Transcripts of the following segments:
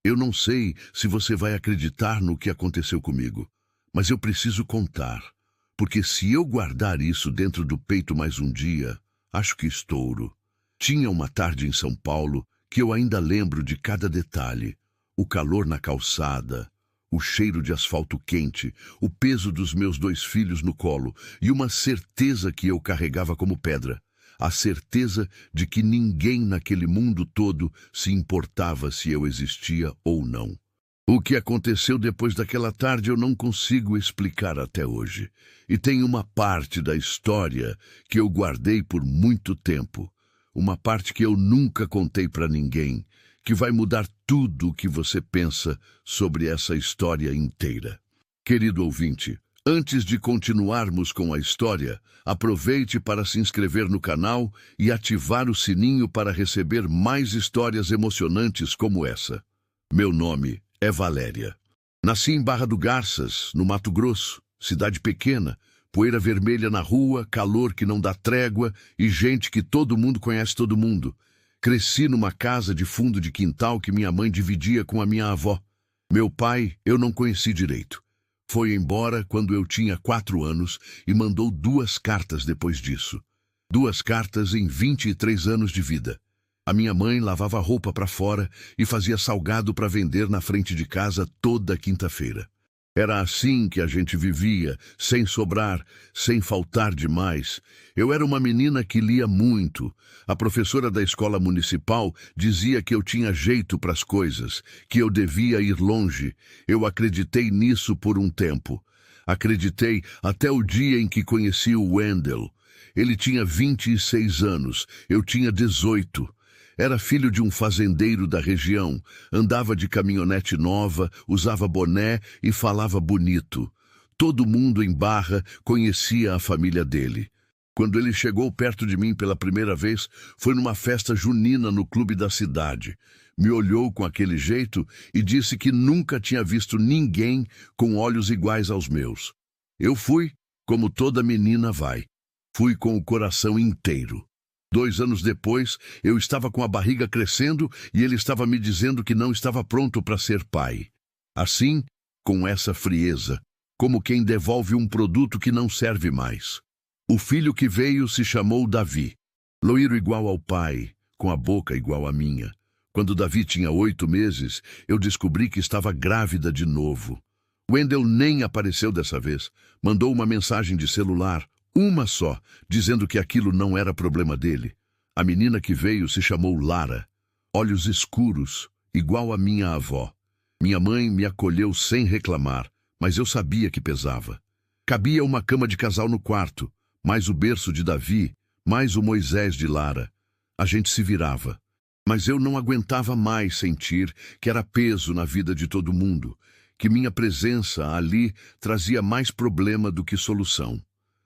Eu não sei se você vai acreditar no que aconteceu comigo, mas eu preciso contar, porque se eu guardar isso dentro do peito mais um dia, acho que estouro. Tinha uma tarde em São Paulo que eu ainda lembro de cada detalhe. O calor na calçada, o cheiro de asfalto quente, o peso dos meus 2 filhos no colo e uma certeza que eu carregava como pedra. A certeza de que ninguém naquele mundo todo se importava se eu existia ou não. O que aconteceu depois daquela tarde eu não consigo explicar até hoje. E tem uma parte da história que eu guardei por muito tempo. Uma parte que eu nunca contei para ninguém, que vai mudar tudo o que você pensa sobre essa história inteira. Querido ouvinte, antes de continuarmos com a história, aproveite para se inscrever no canal e ativar o sininho para receber mais histórias emocionantes como essa. Meu nome é Valéria. Nasci em Barra do Garças, no Mato Grosso, cidade pequena, poeira vermelha na rua, calor que não dá trégua e gente que todo mundo conhece todo mundo. Cresci numa casa de fundo de quintal que minha mãe dividia com a minha avó. Meu pai eu não conheci direito. Foi embora quando eu tinha 4 anos e mandou 2 cartas depois disso. 2 cartas em 23 anos de vida. A minha mãe lavava roupa para fora e fazia salgado para vender na frente de casa toda quinta-feira. Era assim que a gente vivia, sem sobrar, sem faltar demais. Eu era uma menina que lia muito. A professora da escola municipal dizia que eu tinha jeito para as coisas, que eu devia ir longe. Eu acreditei nisso por um tempo. Acreditei até o dia em que conheci o Wendel. Ele tinha 26 anos, eu tinha 18. Era filho de um fazendeiro da região, andava de caminhonete nova, usava boné e falava bonito. Todo mundo em Barra conhecia a família dele. Quando ele chegou perto de mim pela primeira vez, foi numa festa junina no clube da cidade. Me olhou com aquele jeito e disse que nunca tinha visto ninguém com olhos iguais aos meus. Eu fui, como toda menina vai. Fui com o coração inteiro. 2 anos depois, eu estava com a barriga crescendo e ele estava me dizendo que não estava pronto para ser pai. Assim, com essa frieza, como quem devolve um produto que não serve mais. O filho que veio se chamou Davi. Loiro igual ao pai, com a boca igual à minha. Quando Davi tinha 8 meses, eu descobri que estava grávida de novo. Wendel nem apareceu dessa vez. Mandou uma mensagem de celular. Uma só, dizendo que aquilo não era problema dele. A menina que veio se chamou Lara. Olhos escuros, igual a minha avó. Minha mãe me acolheu sem reclamar, mas eu sabia que pesava. Cabia uma cama de casal no quarto, mais o berço de Davi, mais o Moisés de Lara. A gente se virava. Mas eu não aguentava mais sentir que era peso na vida de todo mundo, que minha presença ali trazia mais problema do que solução.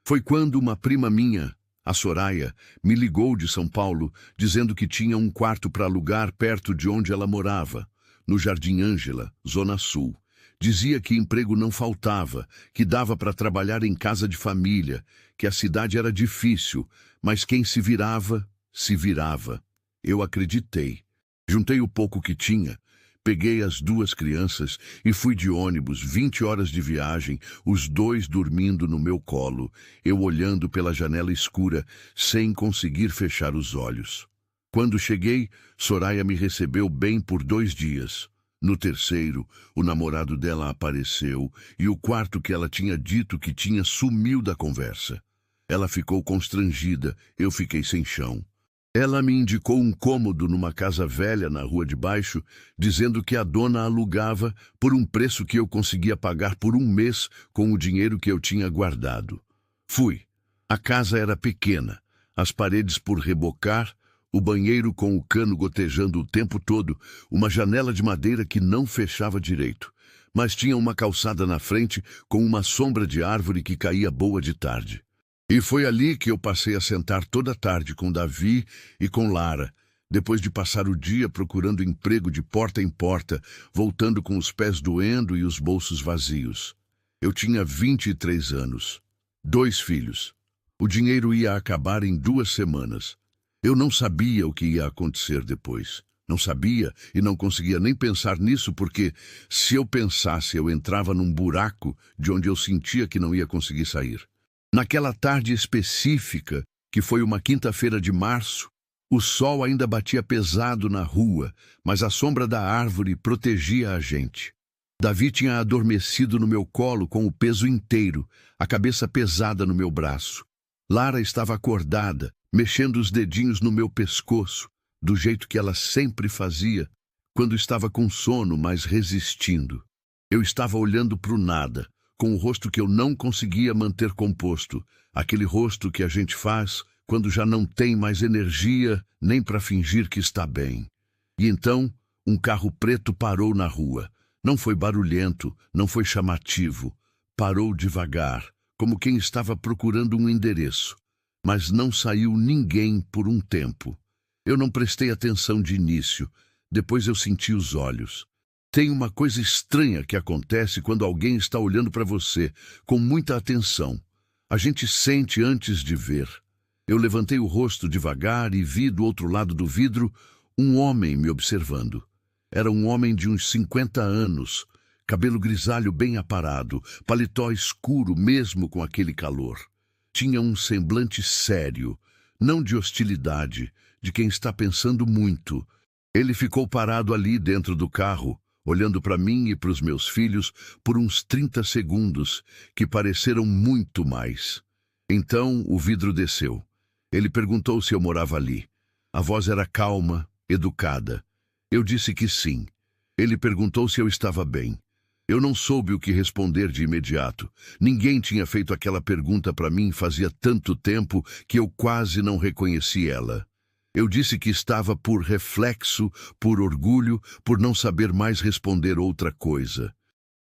Foi quando uma prima minha, a Soraya, me ligou de São Paulo, dizendo que tinha um quarto para alugar perto de onde ela morava, no Jardim Ângela, Zona Sul. Dizia que emprego não faltava, que dava para trabalhar em casa de família, que a cidade era difícil, mas quem se virava, se virava. Eu acreditei. Juntei o pouco que tinha. Peguei as 2 crianças e fui de ônibus, 20 horas de viagem, os 2 dormindo no meu colo, eu olhando pela janela escura, sem conseguir fechar os olhos. Quando cheguei, Soraya me recebeu bem por 2 dias. No terceiro, o namorado dela apareceu e o quarto que ela tinha dito que tinha sumiu da conversa. Ela ficou constrangida, eu fiquei sem chão. Ela me indicou um cômodo numa casa velha na rua de baixo, dizendo que a dona alugava por um preço que eu conseguia pagar por 1 mês com o dinheiro que eu tinha guardado. Fui. A casa era pequena, as paredes por rebocar, o banheiro com o cano gotejando o tempo todo, uma janela de madeira que não fechava direito, mas tinha uma calçada na frente com uma sombra de árvore que caía boa de tarde. E foi ali que eu passei a sentar toda a tarde com Davi e com Lara, depois de passar o dia procurando emprego de porta em porta, voltando com os pés doendo e os bolsos vazios. Eu tinha 23 anos, 2 filhos. O dinheiro ia acabar em 2 semanas. Eu não sabia o que ia acontecer depois. Não sabia e não conseguia nem pensar nisso, porque se eu pensasse, eu entrava num buraco de onde eu sentia que não ia conseguir sair. Naquela tarde específica, que foi uma quinta-feira de março, o sol ainda batia pesado na rua, mas a sombra da árvore protegia a gente. Davi tinha adormecido no meu colo com o peso inteiro, a cabeça pesada no meu braço. Lara estava acordada, mexendo os dedinhos no meu pescoço, do jeito que ela sempre fazia, quando estava com sono, mas resistindo. Eu estava olhando para o nada, com o rosto que eu não conseguia manter composto, aquele rosto que a gente faz quando já não tem mais energia nem para fingir que está bem. E então, um carro preto parou na rua. Não foi barulhento, não foi chamativo. Parou devagar, como quem estava procurando um endereço. Mas não saiu ninguém por um tempo. Eu não prestei atenção de início, depois eu senti os olhos. Tem uma coisa estranha que acontece quando alguém está olhando para você, com muita atenção. A gente sente antes de ver. Eu levantei o rosto devagar e vi do outro lado do vidro um homem me observando. Era um homem de uns 50 anos, cabelo grisalho bem aparado, paletó escuro mesmo com aquele calor. Tinha um semblante sério, não de hostilidade, de quem está pensando muito. Ele ficou parado ali dentro do carro, olhando para mim e para os meus filhos por uns 30 segundos, que pareceram muito mais. Então o vidro desceu. Ele perguntou se eu morava ali. A voz era calma, educada. Eu disse que sim. Ele perguntou se eu estava bem. Eu não soube o que responder de imediato. Ninguém tinha feito aquela pergunta para mim fazia tanto tempo que eu quase não reconheci ela. Eu disse que estava por reflexo, por orgulho, por não saber mais responder outra coisa.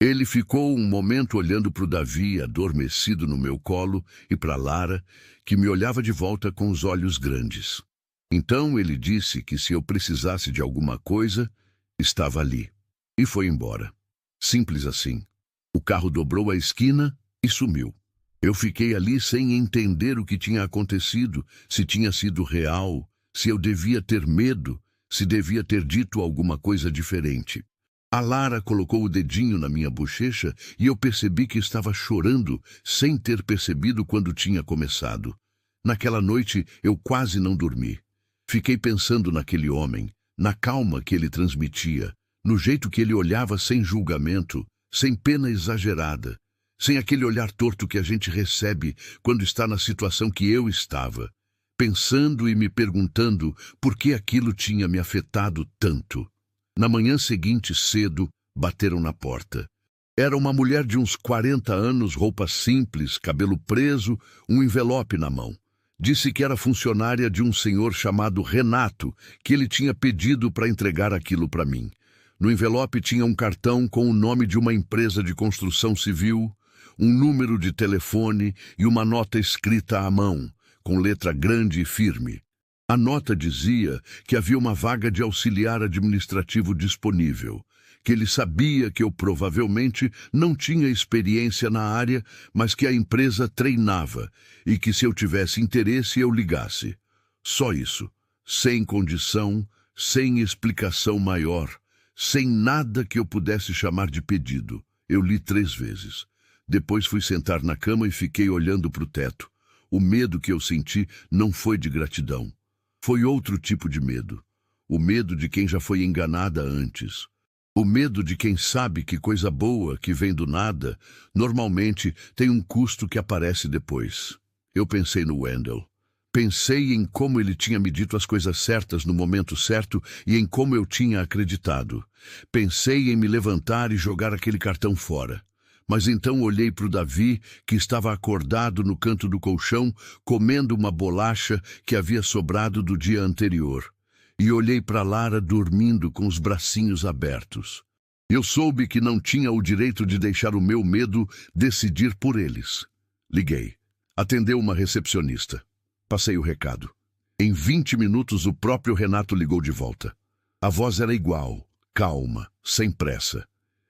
Ele ficou um momento olhando para o Davi, adormecido no meu colo, e para Lara, que me olhava de volta com os olhos grandes. Então ele disse que se eu precisasse de alguma coisa, estava ali. E foi embora. Simples assim. O carro dobrou a esquina e sumiu. Eu fiquei ali sem entender o que tinha acontecido, se tinha sido real, se eu devia ter medo, se devia ter dito alguma coisa diferente. A Lara colocou o dedinho na minha bochecha e eu percebi que estava chorando, sem ter percebido quando tinha começado. Naquela noite eu quase não dormi. Fiquei pensando naquele homem, na calma que ele transmitia, no jeito que ele olhava sem julgamento, sem pena exagerada, sem aquele olhar torto que a gente recebe quando está na situação que eu estava, pensando e me perguntando por que aquilo tinha me afetado tanto. Na manhã seguinte, cedo, bateram na porta. Era uma mulher de uns 40 anos, roupa simples, cabelo preso, um envelope na mão. Disse que era funcionária de um senhor chamado Renato, que ele tinha pedido para entregar aquilo para mim. No envelope tinha um cartão com o nome de uma empresa de construção civil, um número de telefone e uma nota escrita à mão, com letra grande e firme. A nota dizia que havia uma vaga de auxiliar administrativo disponível, que ele sabia que eu provavelmente não tinha experiência na área, mas que a empresa treinava e que se eu tivesse interesse eu ligasse. Só isso, sem condição, sem explicação maior, sem nada que eu pudesse chamar de pedido. Eu li 3 vezes. Depois fui sentar na cama e fiquei olhando para o teto. O medo que eu senti não foi de gratidão. Foi outro tipo de medo. O medo de quem já foi enganada antes. O medo de quem sabe que coisa boa que vem do nada, normalmente tem um custo que aparece depois. Eu pensei no Wendell. Pensei em como ele tinha me dito as coisas certas no momento certo e em como eu tinha acreditado. Pensei em me levantar e jogar aquele cartão fora. Mas então olhei para o Davi, que estava acordado no canto do colchão, comendo uma bolacha que havia sobrado do dia anterior. E olhei para Lara dormindo com os bracinhos abertos. Eu soube que não tinha o direito de deixar o meu medo decidir por eles. Liguei. Atendeu uma recepcionista. Passei o recado. Em 20 minutos o próprio Renato ligou de volta. A voz era igual, calma, sem pressa.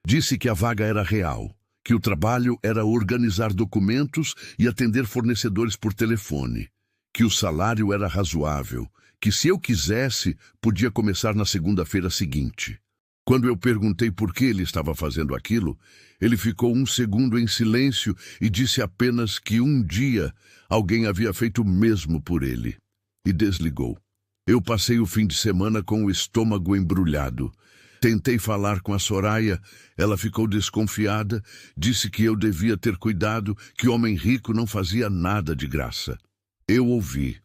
Disse que a vaga era real, que o trabalho era organizar documentos e atender fornecedores por telefone, que o salário era razoável, que se eu quisesse, podia começar na segunda-feira seguinte. Quando eu perguntei por que ele estava fazendo aquilo, ele ficou um segundo em silêncio e disse apenas que um dia alguém havia feito o mesmo por ele. E desligou. Eu passei o fim de semana com o estômago embrulhado. Tentei falar com a Soraya, ela ficou desconfiada, disse que eu devia ter cuidado, que homem rico não fazia nada de graça. Eu ouvi,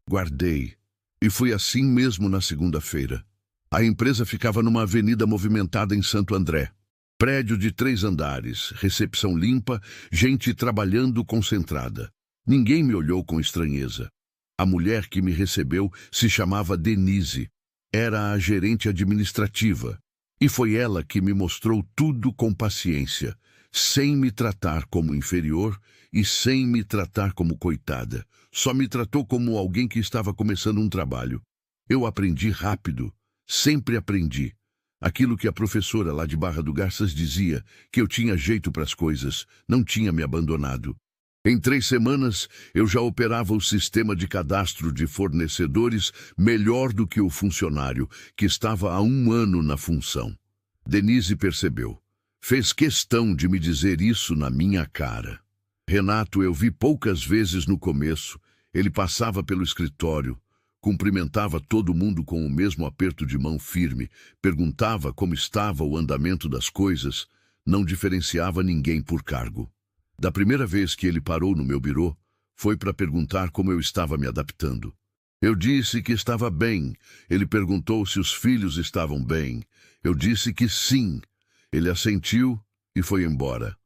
guardei, e fui assim mesmo na segunda-feira. A empresa ficava numa avenida movimentada em Santo André. Prédio de 3 andares, recepção limpa, gente trabalhando concentrada. Ninguém me olhou com estranheza. A mulher que me recebeu se chamava Denise. Era a gerente administrativa. E foi ela que me mostrou tudo com paciência, sem me tratar como inferior e sem me tratar como coitada. Só me tratou como alguém que estava começando um trabalho. Eu aprendi rápido, sempre aprendi. Aquilo que a professora lá de Barra do Garças dizia, que eu tinha jeito para as coisas, não tinha me abandonado. Em 3 semanas, eu já operava o sistema de cadastro de fornecedores melhor do que o funcionário, que estava há 1 ano na função. Denise percebeu. Fez questão de me dizer isso na minha cara. Renato eu vi poucas vezes no começo. Ele passava pelo escritório, cumprimentava todo mundo com o mesmo aperto de mão firme, perguntava como estava o andamento das coisas, não diferenciava ninguém por cargo. Da primeira vez que ele parou no meu birô, foi para perguntar como eu estava me adaptando. Eu disse que estava bem. Ele perguntou se os filhos estavam bem. Eu disse que sim. Ele assentiu e foi embora.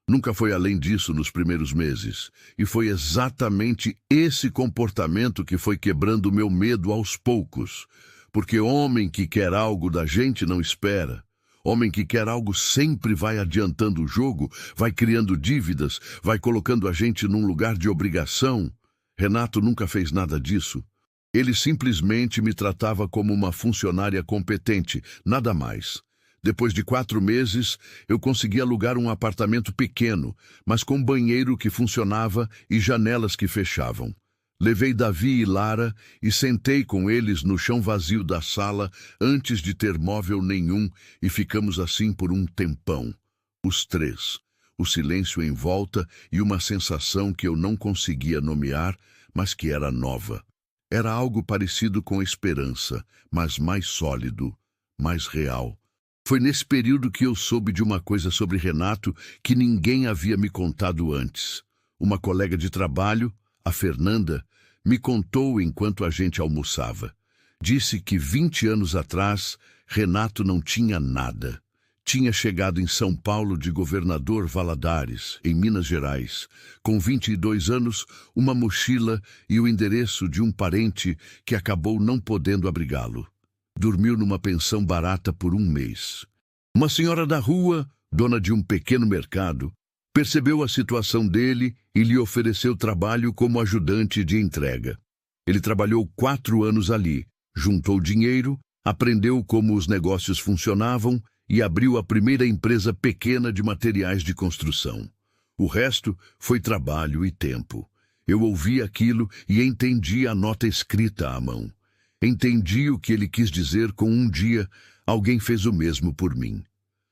Nunca foi além disso nos primeiros meses. E foi exatamente esse comportamento que foi quebrando o meu medo aos poucos. Porque homem que quer algo da gente não espera. Homem que quer algo sempre vai adiantando o jogo, vai criando dívidas, vai colocando a gente num lugar de obrigação. Renato nunca fez nada disso. Ele simplesmente me tratava como uma funcionária competente, nada mais. Depois de 4 meses, eu consegui alugar um apartamento pequeno, mas com banheiro que funcionava e janelas que fechavam. Levei Davi e Lara e sentei com eles no chão vazio da sala antes de ter móvel nenhum e ficamos assim por um tempão. Os 3. O silêncio em volta e uma sensação que eu não conseguia nomear, mas que era nova. Era algo parecido com esperança, mas mais sólido, mais real. Foi nesse período que eu soube de uma coisa sobre Renato que ninguém havia me contado antes. Uma colega de trabalho, a Fernanda, me contou enquanto a gente almoçava. Disse que 20 anos atrás, Renato não tinha nada. Tinha chegado em São Paulo de Governador Valadares, em Minas Gerais, com 22 anos, uma mochila e o endereço de um parente que acabou não podendo abrigá-lo. Dormiu numa pensão barata por 1 mês. Uma senhora da rua, dona de um pequeno mercado, percebeu a situação dele e lhe ofereceu trabalho como ajudante de entrega. Ele trabalhou 4 anos ali, juntou dinheiro, aprendeu como os negócios funcionavam e abriu a primeira empresa pequena de materiais de construção. O resto foi trabalho e tempo. Eu ouvi aquilo e entendi a nota escrita à mão. Entendi o que ele quis dizer com um dia alguém fez o mesmo por mim.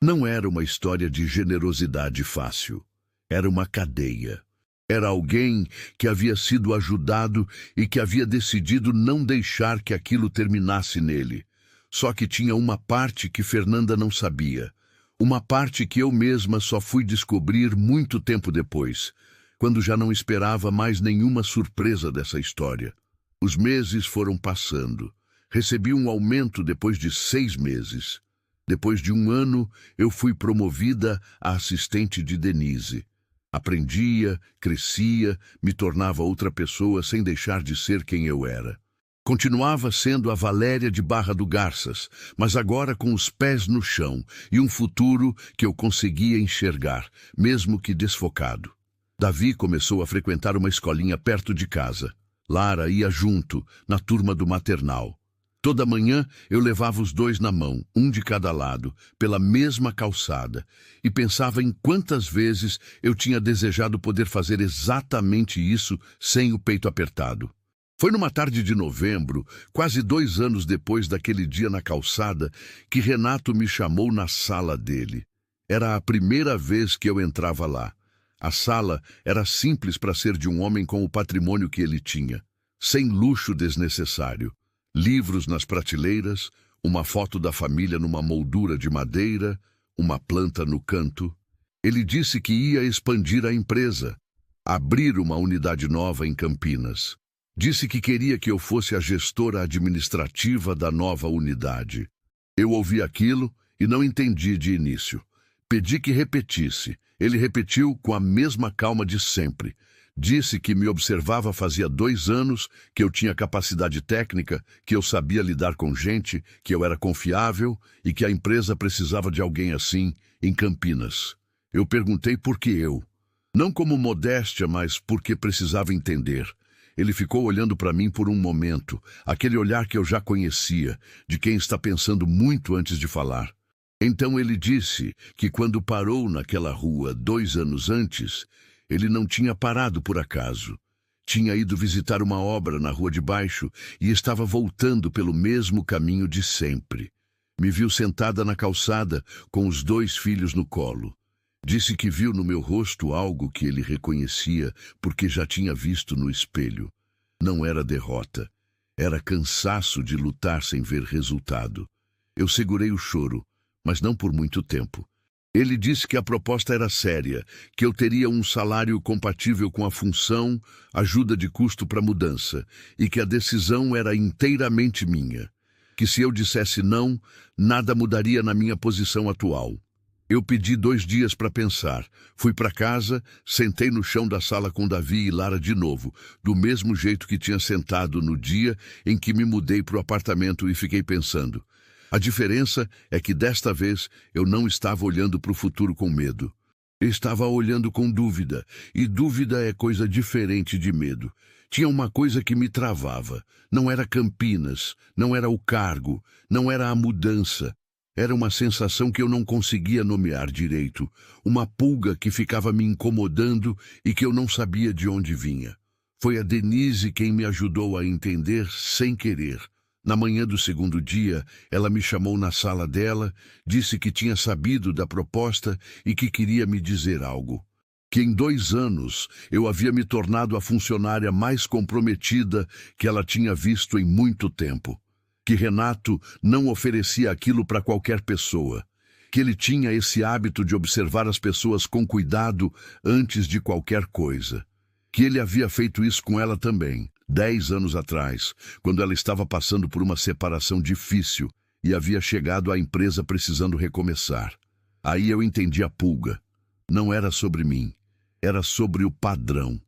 Não era uma história de generosidade fácil. Era uma cadeia. Era alguém que havia sido ajudado e que havia decidido não deixar que aquilo terminasse nele. Só que tinha uma parte que Fernanda não sabia. Uma parte que eu mesma só fui descobrir muito tempo depois, quando já não esperava mais nenhuma surpresa dessa história. Os meses foram passando. Recebi um aumento depois de 6 meses. Depois de 1 ano, eu fui promovida a assistente de Denise. Aprendia, crescia, me tornava outra pessoa sem deixar de ser quem eu era. Continuava sendo a Valéria de Barra do Garças, mas agora com os pés no chão e um futuro que eu conseguia enxergar, mesmo que desfocado. Davi começou a frequentar uma escolinha perto de casa. Lara ia junto, na turma do maternal. Toda manhã eu levava os 2 na mão, um de cada lado, pela mesma calçada, e pensava em quantas vezes eu tinha desejado poder fazer exatamente isso sem o peito apertado. Foi numa tarde de novembro, quase 2 anos depois daquele dia na calçada, que Renato me chamou na sala dele. Era a primeira vez que eu entrava lá. A sala era simples para ser de um homem com o patrimônio que ele tinha, sem luxo desnecessário. Livros nas prateleiras, uma foto da família numa moldura de madeira, uma planta no canto. Ele disse que ia expandir a empresa, abrir uma unidade nova em Campinas. Disse que queria que eu fosse a gestora administrativa da nova unidade. Eu ouvi aquilo e não entendi de início. Pedi que repetisse. Ele repetiu com a mesma calma de sempre. Disse que me observava fazia 2 anos, que eu tinha capacidade técnica, que eu sabia lidar com gente, que eu era confiável e que a empresa precisava de alguém assim, em Campinas. Eu perguntei por que eu. Não como modéstia, mas porque precisava entender. Ele ficou olhando para mim por um momento, aquele olhar que eu já conhecia, de quem está pensando muito antes de falar. Então ele disse que quando parou naquela rua 2 anos antes, ele não tinha parado por acaso. Tinha ido visitar uma obra na rua de baixo e estava voltando pelo mesmo caminho de sempre. Me viu sentada na calçada com os 2 filhos no colo. Disse que viu no meu rosto algo que ele reconhecia porque já tinha visto no espelho. Não era derrota. Era cansaço de lutar sem ver resultado. Eu segurei o choro, mas não por muito tempo. Ele disse que a proposta era séria, que eu teria um salário compatível com a função, ajuda de custo para mudança, e que a decisão era inteiramente minha. Que se eu dissesse não, nada mudaria na minha posição atual. Eu pedi 2 dias para pensar. Fui para casa, sentei no chão da sala com Davi e Lara de novo, do mesmo jeito que tinha sentado no dia em que me mudei para o apartamento e fiquei pensando. A diferença é que desta vez eu não estava olhando para o futuro com medo. Eu estava olhando com dúvida, e dúvida é coisa diferente de medo. Tinha uma coisa que me travava. Não era Campinas, não era o cargo, não era a mudança. Era uma sensação que eu não conseguia nomear direito, uma pulga que ficava me incomodando e que eu não sabia de onde vinha. Foi a Denise quem me ajudou a entender sem querer. Na manhã do 2º dia, ela me chamou na sala dela, disse que tinha sabido da proposta e que queria me dizer algo. Que em 2 anos eu havia me tornado a funcionária mais comprometida que ela tinha visto em muito tempo. Que Renato não oferecia aquilo para qualquer pessoa, que ele tinha esse hábito de observar as pessoas com cuidado antes de qualquer coisa, que ele havia feito isso com ela também, 10 anos atrás, quando ela estava passando por uma separação difícil e havia chegado à empresa precisando recomeçar. Aí eu entendi a pulga. Não era sobre mim, era sobre o padrão.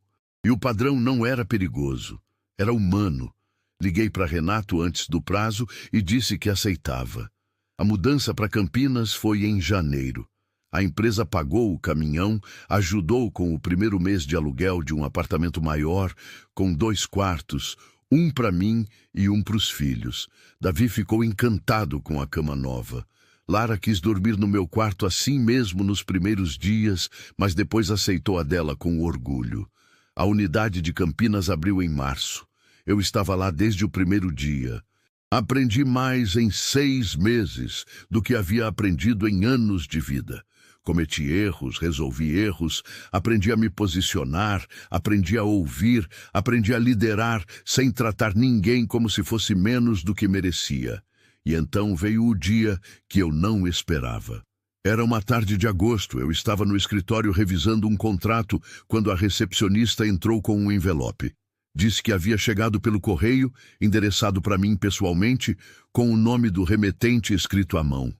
E o padrão não era perigoso, era humano. Liguei para Renato antes do prazo e disse que aceitava. A mudança para Campinas foi em janeiro. A empresa pagou o caminhão, ajudou com o primeiro mês de aluguel de um apartamento maior, com 2 quartos, um para mim e um para os filhos. Davi ficou encantado com a cama nova. Lara quis dormir no meu quarto assim mesmo nos primeiros dias, mas depois aceitou a dela com orgulho. A unidade de Campinas abriu em março. Eu estava lá desde o primeiro dia. Aprendi mais em 6 meses do que havia aprendido em anos de vida. Cometi erros, resolvi erros, aprendi a me posicionar, aprendi a ouvir, aprendi a liderar sem tratar ninguém como se fosse menos do que merecia. E então veio o dia que eu não esperava. Era uma tarde de agosto, eu estava no escritório revisando um contrato quando a recepcionista entrou com um envelope. Disse que havia chegado pelo correio, endereçado para mim pessoalmente, com o nome do remetente escrito à mão.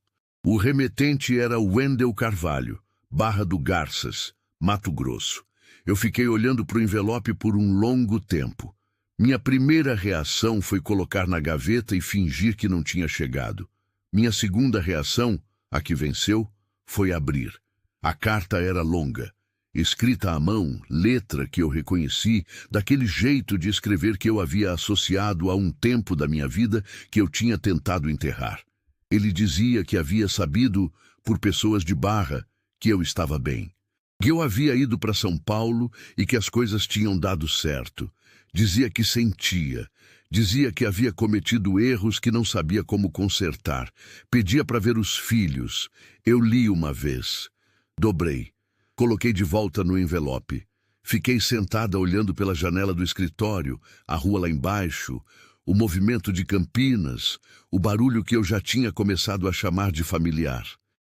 O remetente era Wendel Carvalho, Barra do Garças, Mato Grosso. Eu fiquei olhando para o envelope por um longo tempo. Minha primeira reação foi colocar na gaveta e fingir que não tinha chegado. Minha segunda reação, a que venceu, foi abrir. A carta era longa. Escrita à mão, letra que eu reconheci, daquele jeito de escrever que eu havia associado a um tempo da minha vida que eu tinha tentado enterrar. Ele dizia que havia sabido, por pessoas de Barra, que eu estava bem. Que eu havia ido para São Paulo e que as coisas tinham dado certo. Dizia que sentia. Dizia que havia cometido erros que não sabia como consertar. Pedia para ver os filhos. Eu li uma vez. Dobrei. Coloquei de volta no envelope. Fiquei sentada olhando pela janela do escritório, a rua lá embaixo, o movimento de Campinas, o barulho que eu já tinha começado a chamar de familiar.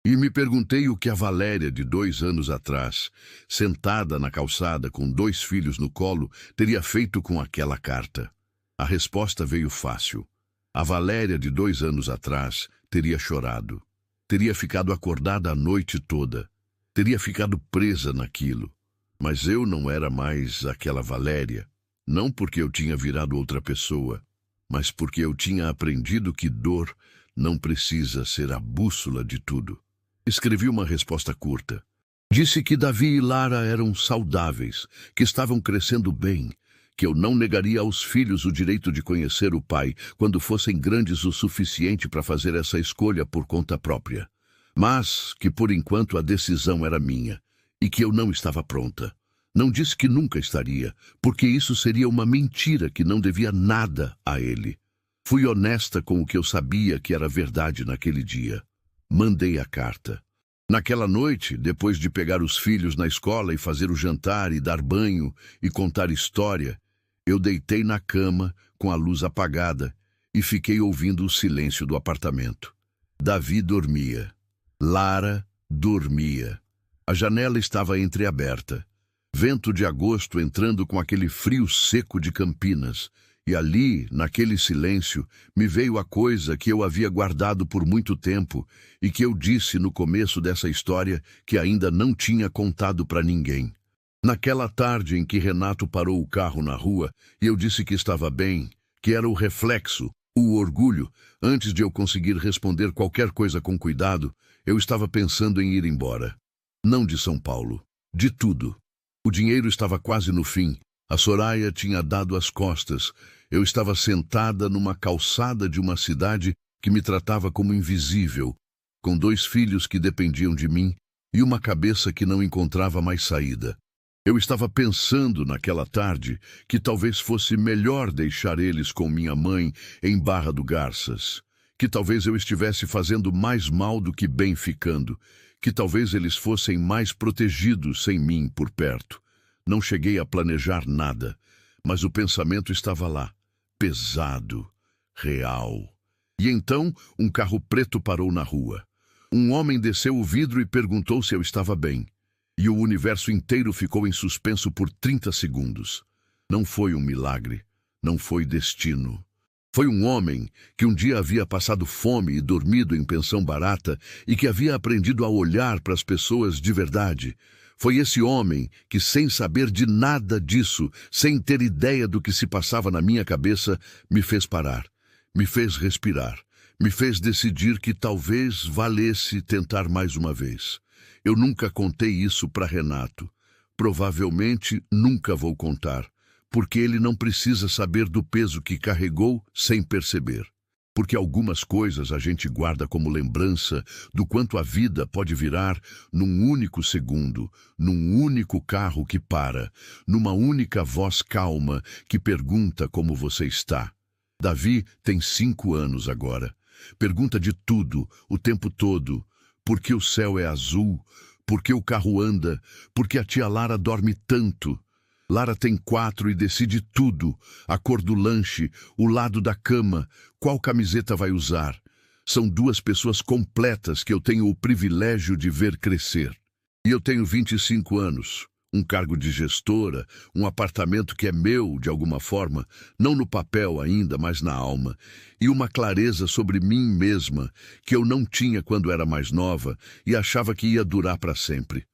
E me perguntei o que a Valéria, de 2 anos atrás, sentada na calçada com 2 filhos no colo, teria feito com aquela carta. A resposta veio fácil. A Valéria, de 2 anos atrás, teria chorado. Teria ficado acordada a noite toda. Teria ficado presa naquilo. Mas eu não era mais aquela Valéria. Não porque eu tinha virado outra pessoa, mas porque eu tinha aprendido que dor não precisa ser a bússola de tudo. Escrevi uma resposta curta. Disse que Davi e Lara eram saudáveis, que estavam crescendo bem, que eu não negaria aos filhos o direito de conhecer o pai quando fossem grandes o suficiente para fazer essa escolha por conta própria. Mas que por enquanto a decisão era minha e que eu não estava pronta. Não disse que nunca estaria, porque isso seria uma mentira que não devia nada a ele. Fui honesta com o que eu sabia que era verdade naquele dia. Mandei a carta. Naquela noite, depois de pegar os filhos na escola e fazer o jantar e dar banho e contar história, eu deitei na cama com a luz apagada e fiquei ouvindo o silêncio do apartamento. Davi dormia. Lara dormia. A janela estava entreaberta. Vento de agosto entrando com aquele frio seco de Campinas. E ali, naquele silêncio, me veio a coisa que eu havia guardado por muito tempo e que eu disse no começo dessa história que ainda não tinha contado para ninguém. Naquela tarde em que Renato parou o carro na rua e eu disse que estava bem, que era o reflexo, o orgulho, antes de eu conseguir responder qualquer coisa com cuidado, eu estava pensando em ir embora. Não de São Paulo, de tudo. O dinheiro estava quase no fim. A Soraya tinha dado as costas. Eu estava sentada numa calçada de uma cidade que me tratava como invisível, com 2 filhos que dependiam de mim e uma cabeça que não encontrava mais saída. Eu estava pensando naquela tarde que talvez fosse melhor deixar eles com minha mãe em Barra do Garças, que talvez eu estivesse fazendo mais mal do que bem ficando, que talvez eles fossem mais protegidos sem mim por perto. Não cheguei a planejar nada, mas o pensamento estava lá, pesado, real. E então um carro preto parou na rua. Um homem desceu o vidro e perguntou se eu estava bem. E o universo inteiro ficou em suspenso por 30 segundos. Não foi um milagre, não foi destino. Foi um homem que um dia havia passado fome e dormido em pensão barata e que havia aprendido a olhar para as pessoas de verdade. Foi esse homem que, sem saber de nada disso, sem ter ideia do que se passava na minha cabeça, me fez parar, me fez respirar, me fez decidir que talvez valesse tentar mais uma vez. Eu nunca contei isso para Renato. Provavelmente nunca vou contar, porque ele não precisa saber do peso que carregou sem perceber. Porque algumas coisas a gente guarda como lembrança do quanto a vida pode virar num único segundo, num único carro que para, numa única voz calma que pergunta como você está. Davi tem 5 anos agora. Pergunta de tudo, o tempo todo. Por que o céu é azul? Por que o carro anda? Por que a tia Lara dorme tanto? Lara tem 4 e decide tudo. A cor do lanche, o lado da cama, qual camiseta vai usar. São 2 pessoas completas que eu tenho o privilégio de ver crescer. E eu tenho 25 anos, um cargo de gestora, um apartamento que é meu de alguma forma, não no papel ainda, mas na alma, e uma clareza sobre mim mesma que eu não tinha quando era mais nova e achava que ia durar para sempre.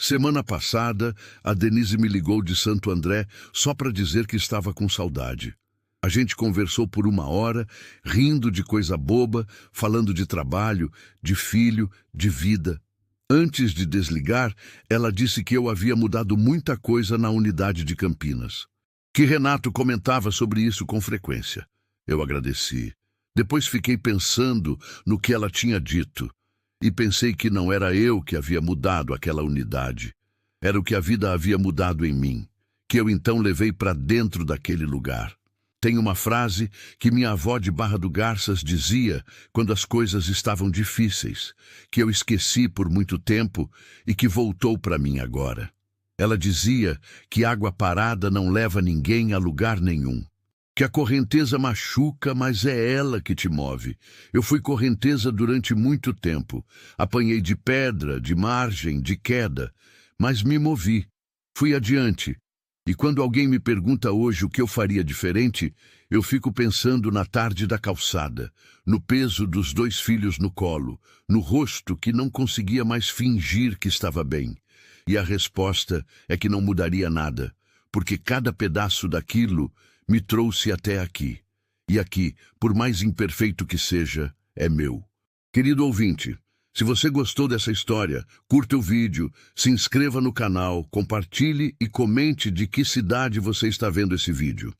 Semana passada, a Denise me ligou de Santo André só para dizer que estava com saudade. A gente conversou por 1 hora, rindo de coisa boba, falando de trabalho, de filho, de vida. Antes de desligar, ela disse que eu havia mudado muita coisa na unidade de Campinas. Que Renato comentava sobre isso com frequência. Eu agradeci. Depois fiquei pensando no que ela tinha dito. E pensei que não era eu que havia mudado aquela unidade. Era o que a vida havia mudado em mim, que eu então levei para dentro daquele lugar. Tem uma frase que minha avó de Barra do Garças dizia quando as coisas estavam difíceis, que eu esqueci por muito tempo e que voltou para mim agora. Ela dizia que água parada não leva ninguém a lugar nenhum. Que a correnteza machuca, mas é ela que te move. Eu fui correnteza durante muito tempo. Apanhei de pedra, de margem, de queda, mas me movi. Fui adiante. E quando alguém me pergunta hoje o que eu faria diferente, eu fico pensando na tarde da calçada, no peso dos 2 filhos no colo, no rosto que não conseguia mais fingir que estava bem. E a resposta é que não mudaria nada, porque cada pedaço daquilo me trouxe até aqui. E aqui, por mais imperfeito que seja, é meu. Querido ouvinte, se você gostou dessa história, curta o vídeo, se inscreva no canal, compartilhe e comente de que cidade você está vendo esse vídeo.